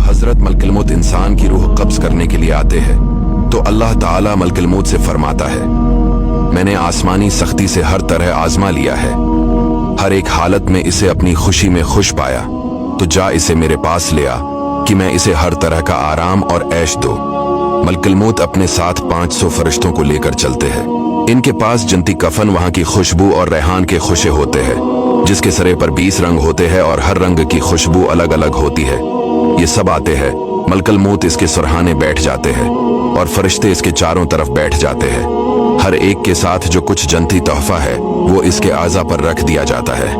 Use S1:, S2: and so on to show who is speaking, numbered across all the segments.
S1: हजरत मलकुल मौत इंसान की रूह कब्ज करने के लिए आते हैं तो अल्लाह ताला मलकुल मौत से फरमाता है, मैंने आसमानी सख्ती से हर तरह आजमा लिया है, हर एक हालत में इसे अपनी खुशी में खुश पाया, तो जा इसे मेरे पास ले आ कि मैं इसे हर तरह का आराम और ऐश दो। मलकुल मौत अपने साथ 500 फरिश्तों को लेकर चलते हैं। इनके पास जन्नती कफन, वहां की खुशबू और रेहान के खुशे होते हैं, जिसके सरे पर 20 रंग होते हैं और हर रंग की खुशबू अलग अलग होती है। ये सब आते हैं, मलकुल मौत इसके सुरहाने बैठ जाते हैं और फरिश्ते इसके चारों तरफ बैठ जाते हैं। हर एक के साथ जो कुछ जन्नती तोहफा है वो इसके आज़ा पर रख दिया जाता है।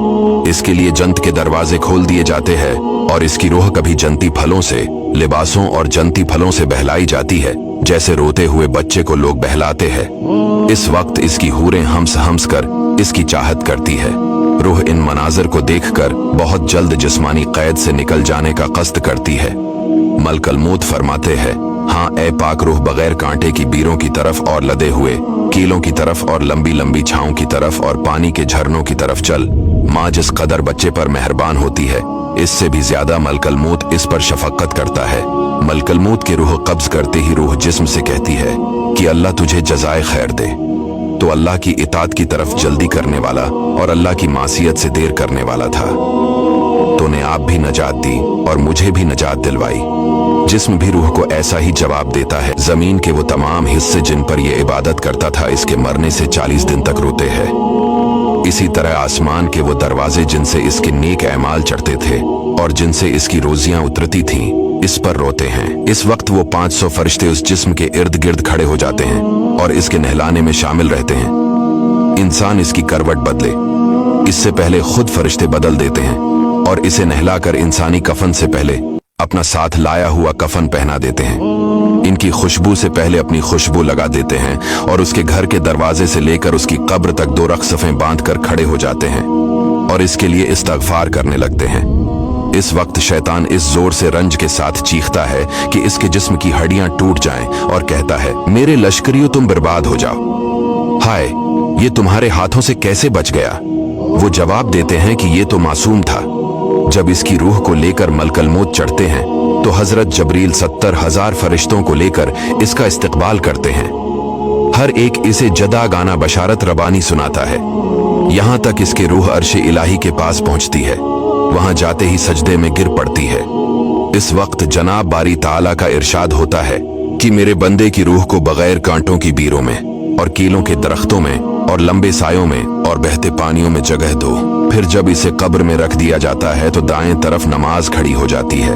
S1: इसके लिए जन्नत के दरवाजे खोल दिए जाते हैं और इसकी रूह कभी जन्नती फलों से, लिबासों और जन्नती फलों से बहलाई जाती है, जैसे रोते हुए बच्चे को लोग बहलाते हैं। इस वक्त इसकी हूरें हंस हंस कर इसकी चाहत करती है। रूह इन मनाजर को देखकर बहुत जल्द जिस्मानी कैद से निकल जाने का कस्द करती है। मलकुल मौत फरमाते हैं, हाँ ए पाक रूह, बगैर कांटे की बीरों की तरफ और लदे हुए कीलों की तरफ और लंबी लंबी छांव की तरफ और पानी के झरनों की तरफ चल। माँ जिस कदर बच्चे पर मेहरबान होती है, इससे भी ज्यादा मलकुल मौत इस पर शफकत करता है। मलकुल मौत की रूह कब्ज करते ही रूह जिस्म से कहती है कि अल्लाह तुझे जज़ाए खैर दे। तो अल्लाह की इताअत की तरफ जल्दी करने वाला और अल्लाह की मासियत से देर करने वाला था। तूने आप भी नजात दी और मुझे भी नजात दिलवाई। जिस्म भी रूह को ऐसा ही जवाब देता है। जमीन के वो तमाम हिस्से जिन पर ये इबादत करता था, इसके मरने से 40 दिन तक रोते हैं। इसी तरह आसमान के वो दरवाजे जिनसे इसके नेक एमाल चढ़ते थे और जिनसे इसकी रोजियां उतरती थीं, इस पर रोते हैं। इस वक्त वो 500 फरिश्ते उस जिस्म के इर्द गिर्द खड़े हो जाते हैं और इसके नहलाने में शामिल रहते हैं। इंसान इसकी करवट बदले इससे पहले खुद फरिश्ते बदल देते हैं और इसे नहलाकर इंसानी कफन से पहले अपना साथ लाया हुआ कफन पहना देते हैं। इनकी खुशबू से पहले अपनी खुशबू लगा देते हैं और उसके घर के दरवाजे से लेकर उसकी कब्र तक 2 रख्सफें बांधकर खड़े हो जाते हैं और इसके लिए इस्तगफार करने लगते हैं। इस वक्त शैतान इस जोर से रंज के साथ चीखता है कि इसके जिस्म की हड्डियां टूट जाएं और कहता है, मेरे लश्करियों तुम बर्बाद हो जाओ। हाय, ये तुम्हारे हाथों से कैसे बच गया? वो जवाब देते हैं कि ये तो मासूम था। जब इसकी रूह को लेकर मलकुल मौत चढ़ते हैं तो हजरत जबरील 70,000 फरिश्तों को लेकर इसका इस्तकबाल करते हैं। हर एक इसे जदा गाना बशारत रबानी सुनाता है, यहाँ तक इसके रूह अर्श इलाही के पास पहुंचती है। वहां जाते ही सजदे में गिर पड़ती है। इस वक्त जनाब बारी ताला का इरशाद होता है कि मेरे बंदे की रूह को बगैर कांटों की बीरों में और कीलों के दरख्तों में और लंबे सायों में और बहते पानियों में जगह दो। फिर जब इसे कब्र में रख दिया जाता है तो दाएं तरफ नमाज खड़ी हो जाती है।